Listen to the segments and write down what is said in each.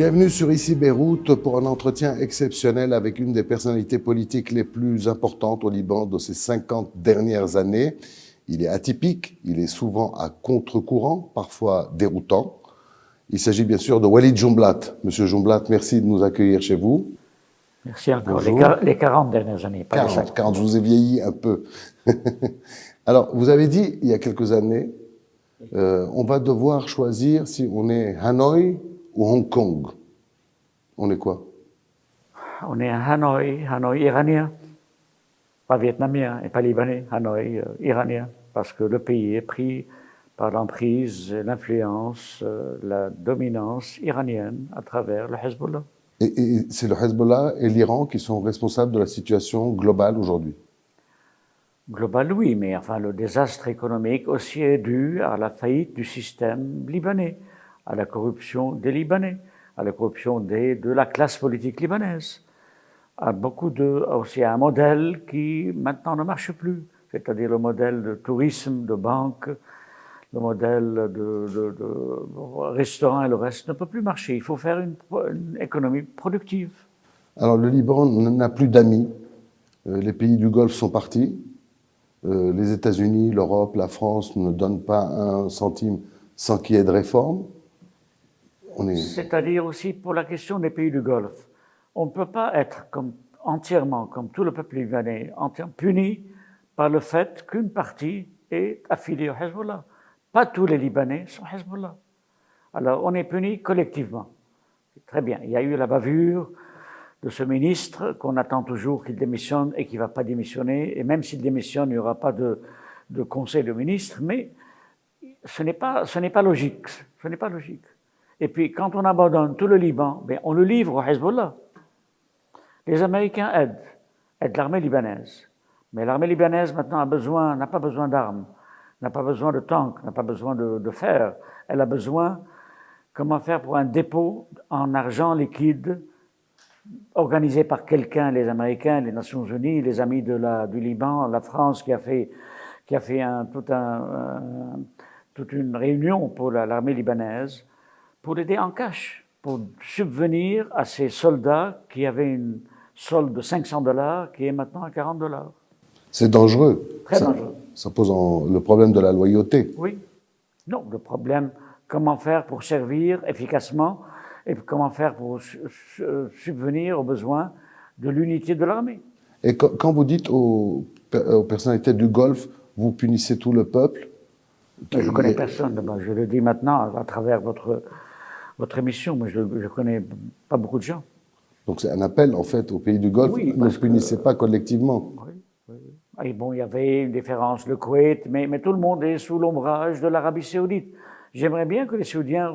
Bienvenue sur Ici Beyrouth pour un entretien exceptionnel avec une des personnalités politiques les plus importantes au Liban de ces 50 dernières années. Il est atypique, il est souvent à contre-courant, parfois déroutant. Il s'agit bien sûr de Walid Jumblat. Monsieur Jumblat, merci de nous accueillir chez vous. Merci encore. Bonjour. Les 40 dernières années, pas 40, je vous ai vieilli un peu. Alors, vous avez dit il y a quelques années, on va devoir choisir si on est Hanoï ou Hong Kong. On est quoi? On est à Hanoï, Hanoï iranien, pas vietnamien et pas libanais, Hanoï iranien, parce que le pays est pris par l'emprise, l'influence, la dominance iranienne à travers le Hezbollah. Et c'est le Hezbollah et l'Iran qui sont responsables de la situation globale aujourd'hui. Global, oui, mais enfin, le désastre économique aussi est dû à la faillite du système libanais, à la corruption des Libanais, à la corruption de la classe politique libanaise, à aussi à un modèle qui maintenant ne marche plus, c'est-à-dire le modèle de tourisme, de banque, le modèle de restaurant et le reste ne peut plus marcher. Il faut faire une économie productive. Alors le Liban n'a plus d'amis, les pays du Golfe sont partis, les États-Unis, l'Europe, la France ne donnent pas un centime sans qu'il y ait de réforme. C'est-à-dire aussi pour la question des pays du Golfe. On ne peut pas être entièrement, comme tout le peuple libanais, puni par le fait qu'une partie est affiliée au Hezbollah. Pas tous les Libanais sont Hezbollah. Alors on est puni collectivement. Très bien, il y a eu la bavure de ce ministre qu'on attend toujours qu'il démissionne et qui ne va pas démissionner. Et même s'il démissionne, il n'y aura pas de conseil de ministres. Mais ce n'est pas logique. Ce n'est pas logique. Et puis, quand on abandonne tout le Liban, on le livre au Hezbollah. Les Américains aident l'armée libanaise. Mais l'armée libanaise, maintenant, n'a pas besoin d'armes, n'a pas besoin de tanks, n'a pas besoin de fer. Elle a besoin, comment faire pour un dépôt en argent liquide organisé par quelqu'un, les Américains, les Nations Unies, les amis du Liban, la France qui a fait toute une réunion pour l'armée libanaise, pour l'aider en cash, pour subvenir à ces soldats qui avaient une solde de $500 qui est maintenant à $40. C'est dangereux. Très dangereux. Ça pose le problème de la loyauté. Oui. Non, le problème, comment faire pour servir efficacement et comment faire pour subvenir aux besoins de l'unité de l'armée. Et quand vous dites aux personnalités du Golfe, vous punissez tout le peuple? Je ne connais personne, je le dis maintenant à travers votre émission, mais je ne connais pas beaucoup de gens. Donc c'est un appel en fait aux pays du Golfe, oui, ne punissez pas collectivement. Oui. Et bon, il y avait une différence, le Koweït, mais tout le monde est sous l'ombrage de l'Arabie Saoudite. J'aimerais bien que les Saoudiens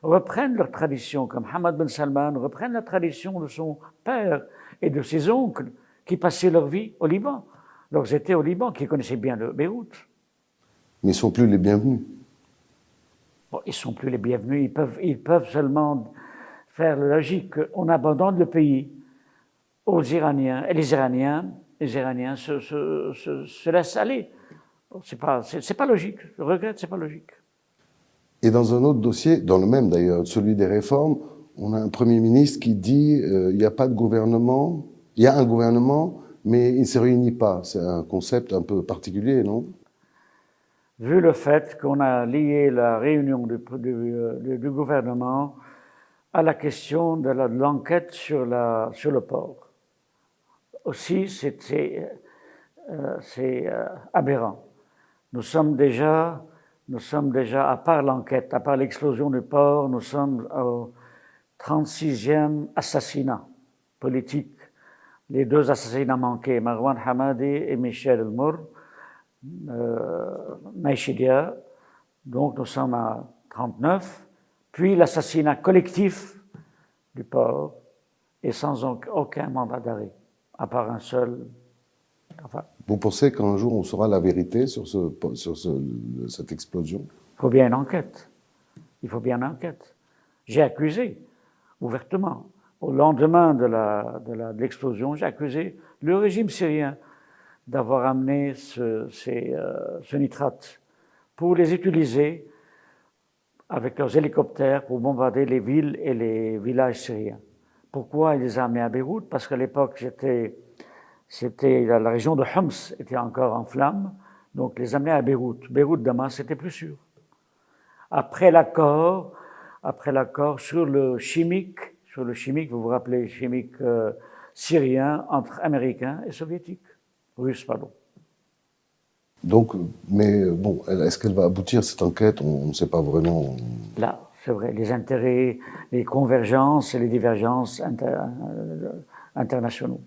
reprennent leur tradition, comme Hamad Ben Salman reprenne la tradition de son père et de ses oncles qui passaient leur vie au Liban. Donc ils étaient au Liban, qui connaissaient bien le Beyrouth. Mais ils ne sont plus les bienvenus. Bon, ils ne sont plus les bienvenus, ils peuvent seulement faire la logique qu'on abandonne le pays aux Iraniens, et les Iraniens se laissent aller. Bon, c'est pas logique, je regrette, c'est pas logique. Et dans un autre dossier, dans le même d'ailleurs, celui des réformes, on a un Premier ministre qui dit il n'y a pas de gouvernement, il y a un gouvernement, mais il ne se réunit pas. C'est un concept un peu particulier, non? Vu le fait qu'on a lié la réunion du gouvernement à la question de l'enquête sur le port. Aussi, c'est aberrant. Nous sommes déjà, à part l'enquête, à part l'explosion du port, nous sommes au 36e assassinat politique. Les deux assassinats manqués, Marwan Hamadi et Michel El-Mour, Maïchidia, donc nous sommes à 39, puis l'assassinat collectif du port et sans aucun mandat d'arrêt, à part un seul. Enfin, vous pensez qu'un jour on saura la vérité sur cette explosion? Il faut bien une enquête. Il faut bien une enquête. J'ai accusé ouvertement, au lendemain de l'explosion, j'ai accusé le régime syrien d'avoir amené ce nitrate pour les utiliser avec leurs hélicoptères pour bombarder les villes et les villages syriens. Pourquoi il les a amenés à Beyrouth? Parce qu'à l'époque, la région de Homs était encore en flammes, donc les amener à Beyrouth. Beyrouth-Damas, c'était plus sûr. Après l'accord sur le chimique, vous vous rappelez, le chimique syrien entre Américains et Soviétiques, Russes, pardon. Donc, mais bon, est-ce qu'elle va aboutir cette enquête? On ne sait pas vraiment. Là, c'est vrai, les intérêts, les convergences et les divergences internationaux.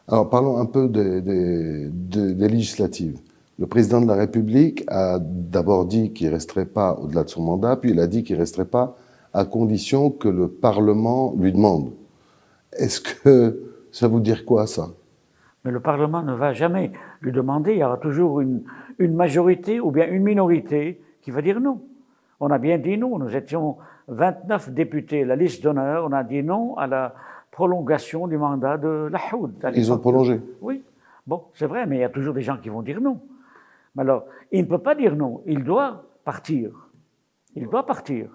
Alors, parlons un peu des législatives. Le président de la République a d'abord dit qu'il ne resterait pas au-delà de son mandat, puis il a dit qu'il ne resterait pas à condition que le Parlement lui demande. Est-ce que ça veut dire quoi, ça? Mais le Parlement ne va jamais lui demander, il y aura toujours une majorité ou bien une minorité qui va dire non. On a bien dit non, nous étions 29 députés, la liste d'honneur, on a dit non à la prolongation du mandat de Lahoud. Ils ont prolongé? Oui, bon, c'est vrai, mais il y a toujours des gens qui vont dire non. Mais alors, il ne peut pas dire non, il doit partir. Il doit partir.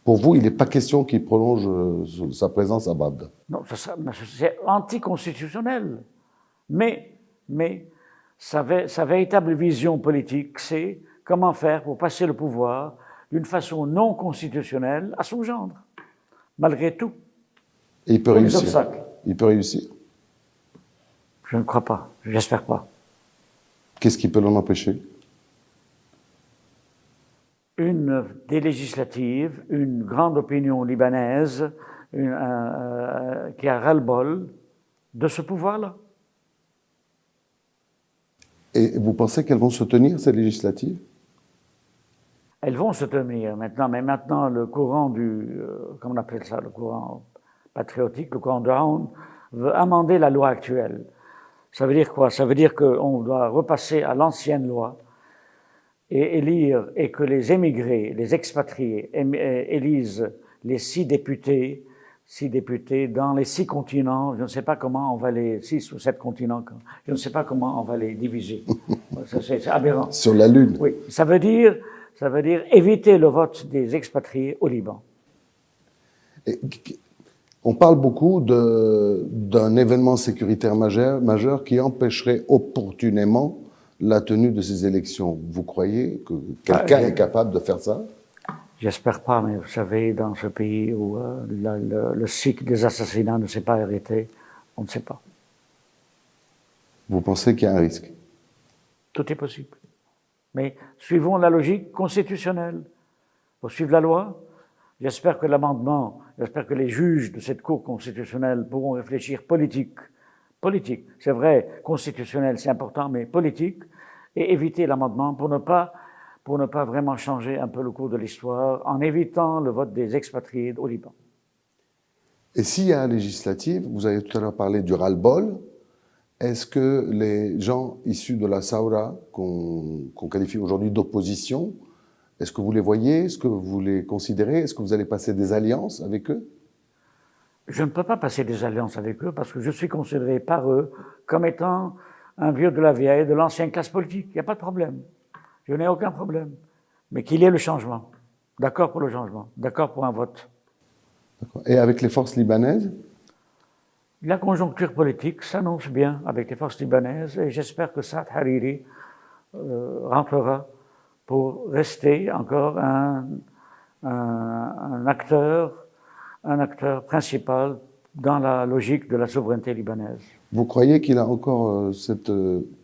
Pour vous, il n'est pas question qu'il prolonge sa présence à Bagdad? Non, c'est anticonstitutionnel. Mais sa véritable vision politique, c'est comment faire pour passer le pouvoir d'une façon non constitutionnelle à son gendre, malgré tout. Et il peut réussir. Il peut réussir. Je ne crois pas, j'espère pas. Qu'est-ce qui peut l'en empêcher? Des législatives, une grande opinion libanaise qui a ras-le-bol de ce pouvoir-là. Et vous pensez qu'elles vont se tenir, ces législatives? Elles vont se tenir maintenant, mais maintenant le courant comment on appelle ça, le courant patriotique, le courant de Aoun, veut amender la loi actuelle. Ça veut dire quoi? Ça veut dire qu'on doit repasser à l'ancienne loi et élire, et que les émigrés, les expatriés élisent les 6 députés dans les 6 continents. Je ne sais pas comment on va 6 ou 7 continents, je ne sais pas comment on va les diviser. C'est aberrant. Sur la Lune? Oui, ça veut dire éviter le vote des expatriés au Liban. Et on parle beaucoup d'un événement sécuritaire majeur qui empêcherait opportunément la tenue de ces élections. Vous croyez que quelqu'un est capable de faire ça? J'espère pas, mais vous savez, dans ce pays où le cycle des assassinats ne s'est pas arrêté, on ne sait pas. Vous pensez qu'il y a un risque? Tout est possible. Mais suivons la logique constitutionnelle. Pour suivre la loi, j'espère que les juges de cette Cour constitutionnelle pourront réfléchir politique. C'est vrai, constitutionnel, c'est important, mais politique, et éviter l'amendement pour ne pas vraiment changer un peu le cours de l'histoire en évitant le vote des expatriés au Liban. Et s'il y a législative, vous avez tout à l'heure parlé du ras-le-bol, est-ce que les gens issus de la Saoura, qu'on qualifie aujourd'hui d'opposition, est-ce que vous les voyez? Est-ce que vous les considérez? Est-ce que vous allez passer des alliances avec eux? Je ne peux pas passer des alliances avec eux parce que je suis considéré par eux comme étant un vieux de la vieille, de l'ancienne classe politique. Il n'y a pas de problème. Je n'ai aucun problème. Mais qu'il y ait le changement. D'accord pour le changement. D'accord pour un vote. Et avec les forces libanaises? La conjoncture politique s'annonce bien avec les forces libanaises et j'espère que Saad Hariri rentrera pour rester encore un acteur principal dans la logique de la souveraineté libanaise. Vous croyez qu'il a encore cette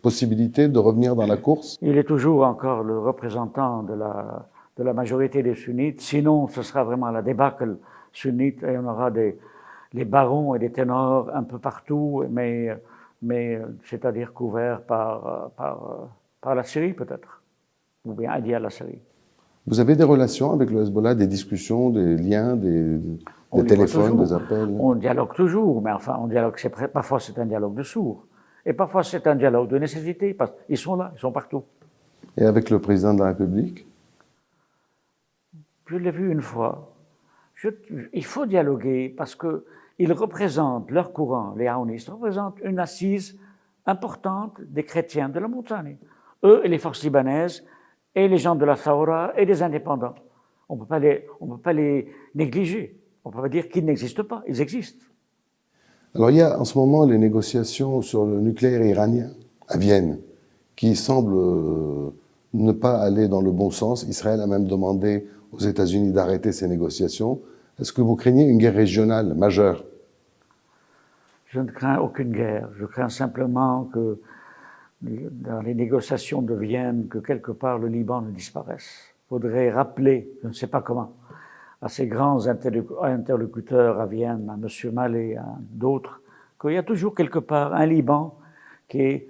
possibilité de revenir dans la course? Il est toujours encore le représentant de la majorité des sunnites, sinon ce sera vraiment la débâcle sunnite et on aura les barons et des ténors un peu partout, mais c'est-à-dire couverts par la Syrie peut-être, ou bien alliés à la Syrie. Vous avez des relations avec le Hezbollah, des discussions, des liens, des téléphones, des appels? On dialogue toujours, mais enfin, parfois c'est un dialogue de sourds, et parfois c'est un dialogue de nécessité, parce qu'ils sont là, ils sont partout. Et avec le président de la République? Je l'ai vu une fois. Il faut dialoguer parce qu'ils représentent, leur courant, les Aounistes, représentent une assise importante des chrétiens de la montagne. Eux et les forces libanaises, et les gens de la Saoura et des indépendants. On ne peut pas les négliger. On ne peut pas dire qu'ils n'existent pas. Ils existent. Alors il y a en ce moment les négociations sur le nucléaire iranien à Vienne qui semblent ne pas aller dans le bon sens. Israël a même demandé aux États-Unis d'arrêter ces négociations. Est-ce que vous craignez une guerre régionale majeure? Je ne crains aucune guerre. Je crains simplement que dans les négociations de Vienne, que quelque part le Liban ne disparaisse. Il faudrait rappeler, je ne sais pas comment, à ces grands interlocuteurs à Vienne, à M. Mallet, à d'autres, qu'il y a toujours quelque part un Liban qui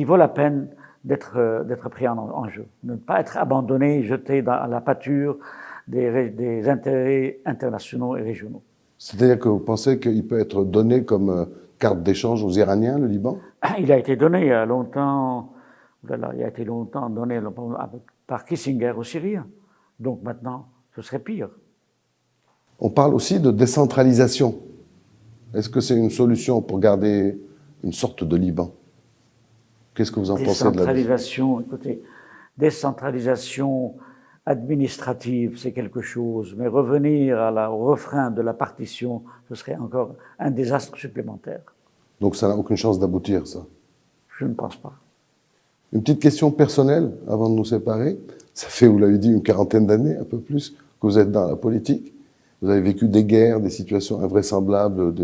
vaut la peine d'être pris en jeu. Ne pas être abandonné, jeté à la pâture des intérêts internationaux et régionaux. C'est-à-dire que vous pensez qu'il peut être donné comme carte d'échange aux Iraniens, le Liban? Il a été donné il y a longtemps, donné par Kissinger aux Syriens. Donc maintenant, ce serait pire. On parle aussi de décentralisation. Est-ce que c'est une solution pour garder une sorte de Liban? Qu'est-ce que vous en pensez de la décentralisation? Écoutez, décentralisation administrative, c'est quelque chose, mais revenir au refrain de la partition, ce serait encore un désastre supplémentaire. Donc ça n'a aucune chance d'aboutir, ça? Je ne pense pas. Une petite question personnelle avant de nous séparer. Ça fait, vous l'avez dit, une quarantaine d'années, un peu plus, que vous êtes dans la politique. Vous avez vécu des guerres, des situations invraisemblables.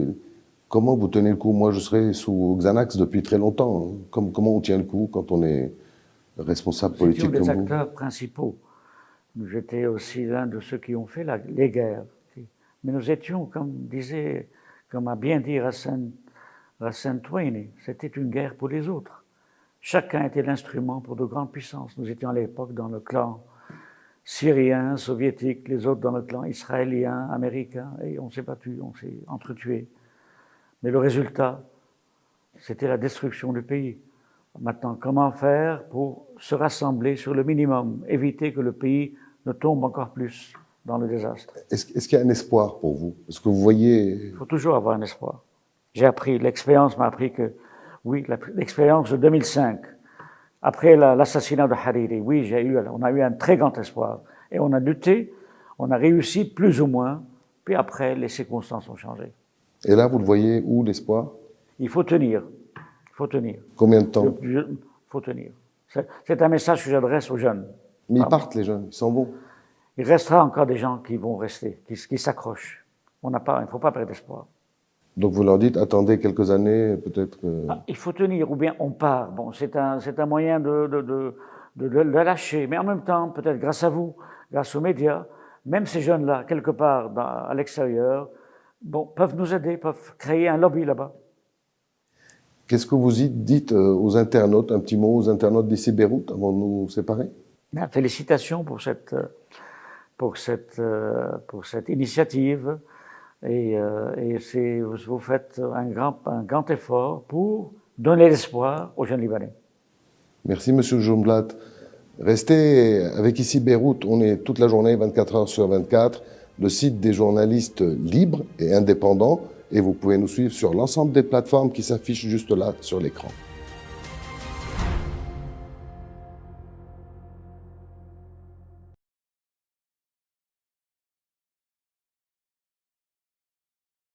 Comment vous tenez le coup? Moi, je serais sous Xanax depuis très longtemps. Comment on tient le coup quand on est responsable politique comme vous? Nous étions des acteurs principaux. J'étais aussi l'un de ceux qui ont fait les guerres. Mais nous étions, comme a bien dit Hassan Twaini, c'était une guerre pour les autres. Chacun était l'instrument pour de grandes puissances. Nous étions à l'époque dans le clan syrien, soviétique, les autres dans le clan israélien, américain, et on s'est battus, on s'est entretués. Mais le résultat, c'était la destruction du pays. Maintenant, comment faire pour se rassembler sur le minimum, éviter que le pays ne tombe encore plus dans le désastre? Est-ce qu'il y a un espoir pour vous? Est-ce que vous voyez... Il faut toujours avoir un espoir. L'expérience m'a appris que, oui, l'expérience de 2005, après l'assassinat de Hariri, oui, on a eu un très grand espoir. Et on a lutté, on a réussi plus ou moins, puis après, les circonstances ont changé. Et là, vous le voyez où, l'espoir? Il faut tenir. Il faut tenir. Combien de temps? Il faut tenir. C'est un message que j'adresse aux jeunes. Mais ils partent, les jeunes, ils s'en vont. Il restera encore des gens qui vont rester, qui s'accrochent. Il ne faut pas perdre espoir. Donc vous leur dites, attendez quelques années, peut-être que... Il faut tenir, ou bien on part. Bon, c'est un moyen de lâcher. Mais en même temps, peut-être grâce à vous, grâce aux médias, même ces jeunes-là, quelque part à l'extérieur, peuvent nous aider, peuvent créer un lobby là-bas. Qu'est-ce que vous dites aux internautes, un petit mot aux internautes d'ici Beyrouth avant de nous séparer? Bien, félicitations pour cette initiative. Et vous faites un grand effort pour donner l'espoir aux jeunes Libanais. Merci, Monsieur Jumblat. Restez avec Ici Beyrouth. On est toute la journée, 24 heures sur 24, le site des journalistes libres et indépendants. Et vous pouvez nous suivre sur l'ensemble des plateformes qui s'affichent juste là sur l'écran.